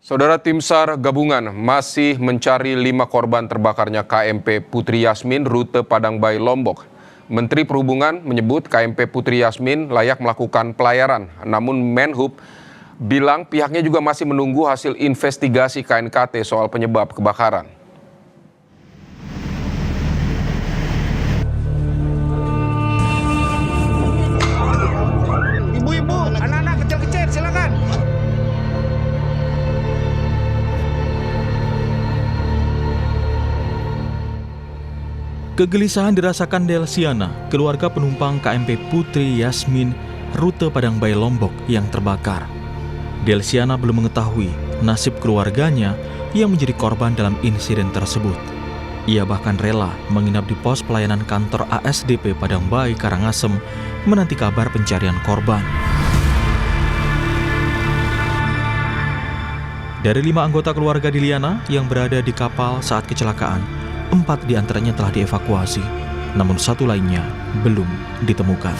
Saudara Tim SAR gabungan masih mencari 5 korban terbakarnya KMP Putri Yasmin rute Padang Bayi Lombok. Menteri Perhubungan menyebut KMP Putri Yasmin layak melakukan pelayaran, namun Menhub bilang pihaknya juga masih menunggu hasil investigasi KNKT soal penyebab kebakaran. Ibu-ibu, anak-anak kecil-kecil silakan. Kegelisahan dirasakan Delsiana, keluarga penumpang KMP Putri Yasmin rute Padang Bayi Lombok yang terbakar. Delsiana belum mengetahui nasib keluarganya yang menjadi korban dalam insiden tersebut. Ia bahkan rela menginap di pos pelayanan kantor ASDP Padang Bayi Karangasem menanti kabar pencarian korban. Dari 5 anggota keluarga Diliana yang berada di kapal saat kecelakaan, 4 diantaranya telah dievakuasi, namun 1 lainnya belum ditemukan.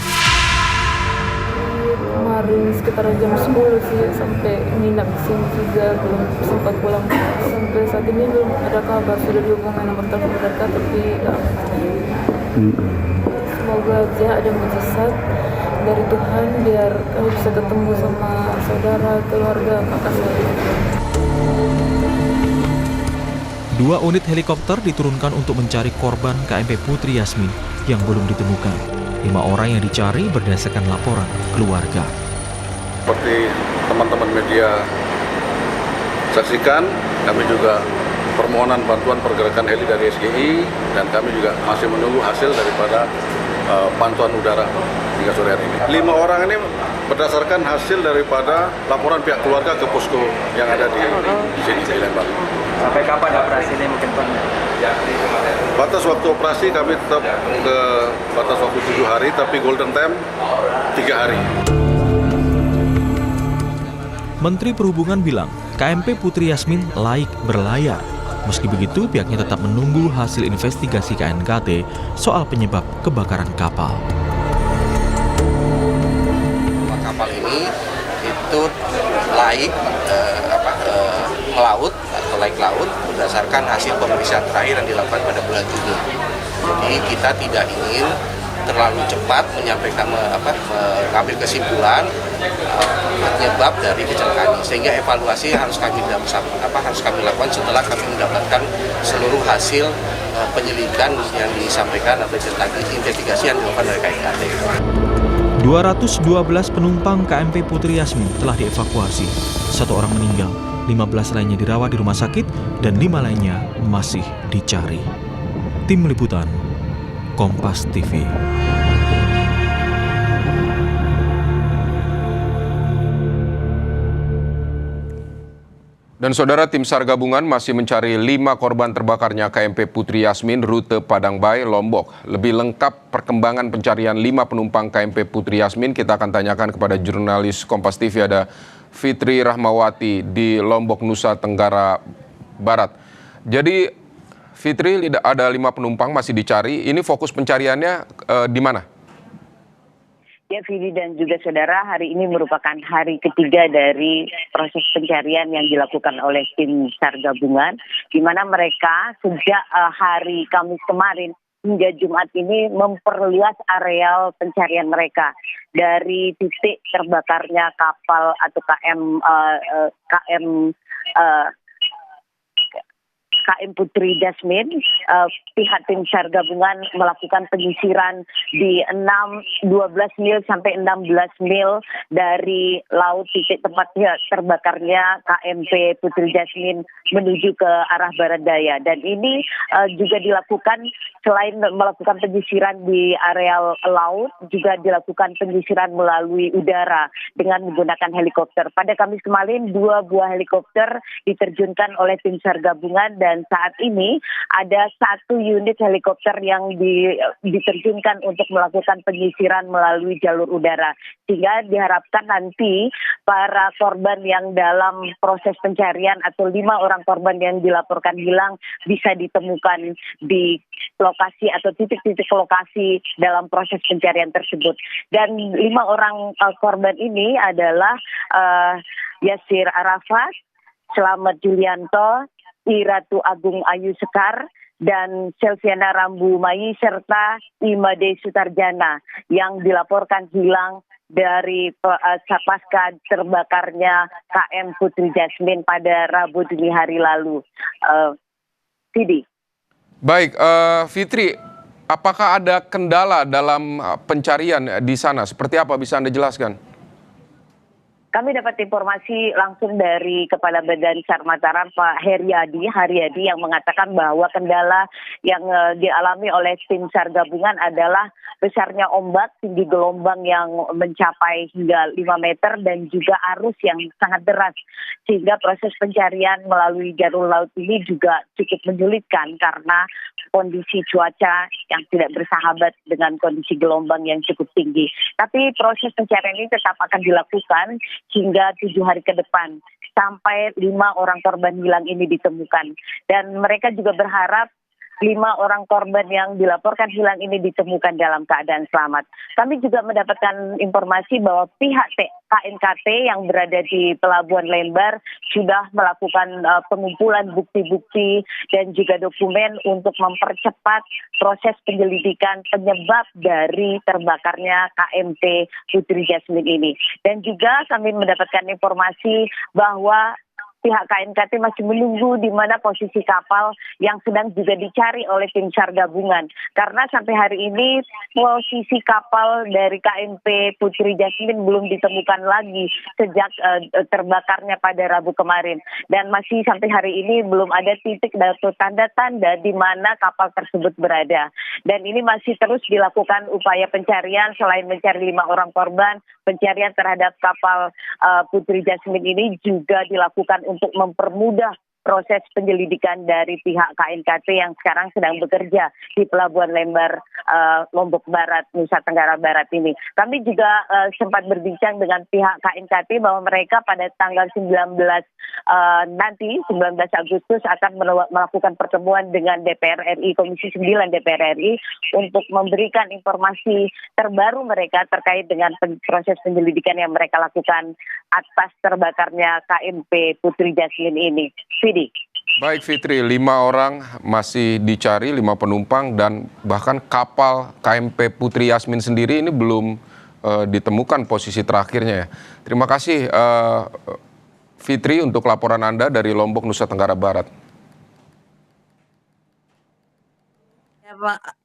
Kemarin sekitar jam 10 sih sampai nginap di sini juga, belum sempat pulang. Sampai saat ini belum ada kabar, sudah dihubungi nomor telepon mereka tapi semoga aja ada mujizat dari Tuhan biar kami bisa ketemu sama saudara, keluarga, kakak saya. 2 unit helikopter diturunkan untuk mencari korban KMP Putri Yasmin yang belum ditemukan. 5 orang yang dicari berdasarkan laporan keluarga. Seperti teman-teman media saksikan, kami juga permohonan bantuan pergerakan heli dari SGI dan kami juga masih menunggu hasil daripada pantauan udara hingga sore hari ini. 5 orang ini berdasarkan hasil daripada laporan pihak keluarga ke posko yang ada di sini di Lembang. Sampai kapan operasi ini mungkin Pak? Batas waktu operasi kami tetap ke batas waktu 7 hari, tapi golden time 3 hari. Menteri Perhubungan bilang KMP Putri Yasmin laik berlayar. Meski begitu, pihaknya tetap menunggu hasil investigasi KNKT soal penyebab kebakaran kapal. Kapal ini itu laik melaut atau laik laut berdasarkan hasil pemeriksaan terakhir yang dilakukan pada bulan Juni. Jadi kita tidak ingin terlalu cepat menyampaikan mengambil kesimpulan penyebab dari kecelakaan ini, sehingga evaluasi harus kami lakukan setelah kami mendapatkan seluruh hasil penyelidikan yang disampaikan atau investigasi yang dilakukan dari KNKT. 212 penumpang KMP Putri Yasmin telah dievakuasi. 1 orang meninggal, 15 lainnya dirawat di rumah sakit, dan 5 lainnya masih dicari. Tim Liputan, Kompas TV. Dan saudara, Tim SAR gabungan masih mencari 5 korban terbakarnya KMP Putri Yasmin rute Padang Bayi Lombok. Lebih lengkap perkembangan pencarian 5 penumpang KMP Putri Yasmin kita akan tanyakan kepada jurnalis Kompas TV, ada Fitri Rahmawati di Lombok, Nusa Tenggara Barat. Jadi Fitri, ada 5 penumpang masih dicari. Ini fokus pencariannya di mana? Ya, Vidi dan juga saudara, hari ini merupakan hari ketiga dari proses pencarian yang dilakukan oleh tim SAR gabungan, di mana mereka sejak hari Kamis kemarin hingga Jumat ini memperluas areal pencarian mereka dari titik terbakarnya kapal atau KM Putri Yasmin. Pihak tim SAR gabungan melakukan penyisiran di 12 mil sampai 16 mil dari laut titik tempatnya terbakarnya KMP Putri Yasmin menuju ke arah barat daya. Dan ini juga dilakukan selain melakukan penyisiran di areal laut, juga dilakukan penyisiran melalui udara dengan menggunakan helikopter. Pada Kamis kemarin 2 buah helikopter diterjunkan oleh tim SAR gabungan, dan saat ini ada 1 unit helikopter yang diterjunkan untuk melakukan penyisiran melalui jalur udara. Sehingga diharapkan nanti para korban yang dalam proses pencarian atau 5 orang korban yang dilaporkan hilang bisa ditemukan di lokasi atau titik-titik lokasi dalam proses pencarian tersebut. Dan 5 orang korban ini adalah Yasir Arafat, Slamet Julianto, Iratu Agung Ayu Sekar, dan Selviana Rambu Mai serta Imade Sutarjana yang dilaporkan hilang dari pasca terbakarnya KM Putri Jasmine pada Rabu dini hari lalu. Sidi. Baik, Fitri, apakah ada kendala dalam pencarian di sana? Seperti apa bisa Anda jelaskan? Kami dapat informasi langsung dari Kepala Badan SAR Mataram, Pak Haryadi yang mengatakan bahwa kendala yang dialami oleh tim SAR gabungan adalah besarnya ombak, tinggi gelombang yang mencapai hingga 5 meter dan juga arus yang sangat deras. Sehingga proses pencarian melalui jalur laut ini juga cukup menyulitkan karena kondisi cuaca yang tidak bersahabat dengan kondisi gelombang yang cukup tinggi. Tapi proses pencarian ini tetap akan dilakukan hingga 7 hari ke depan sampai 5 orang korban hilang ini ditemukan. Dan mereka juga berharap 5 orang korban yang dilaporkan hilang ini ditemukan dalam keadaan selamat. Kami juga mendapatkan informasi bahwa pihak KNKT yang berada di Pelabuhan Lembar sudah melakukan pengumpulan bukti-bukti dan juga dokumen untuk mempercepat proses penyelidikan penyebab dari terbakarnya KMP Putri Jasmine ini. Dan juga kami mendapatkan informasi bahwa pihak KNKT masih menunggu di mana posisi kapal yang sedang juga dicari oleh tim SAR gabungan. Karena sampai hari ini posisi kapal dari KMP Putri Jasmine belum ditemukan lagi sejak terbakarnya pada Rabu kemarin. Dan masih sampai hari ini belum ada titik atau tanda-tanda di mana kapal tersebut berada. Dan ini masih terus dilakukan upaya pencarian selain mencari 5 orang korban, pencarian terhadap kapal Putri Jasmine ini juga dilakukan untuk mempermudah proses penyelidikan dari pihak KNKT yang sekarang sedang bekerja di Pelabuhan Lembar, Lombok Barat, Nusa Tenggara Barat ini. Kami juga sempat berbincang dengan pihak KNKT bahwa mereka pada tanggal 19 Agustus akan melakukan pertemuan dengan DPR RI, Komisi 9 DPR RI untuk memberikan informasi terbaru mereka terkait dengan proses penyelidikan yang mereka lakukan atas terbakarnya KMP Putri Jasmine ini. Fidi. Baik Fitri, 5 orang masih dicari, 5 penumpang dan bahkan kapal KMP Putri Jasmine sendiri ini belum ditemukan posisi terakhirnya ya. Terima kasih Fitri untuk laporan Anda dari Lombok, Nusa Tenggara Barat. Ya, Pak.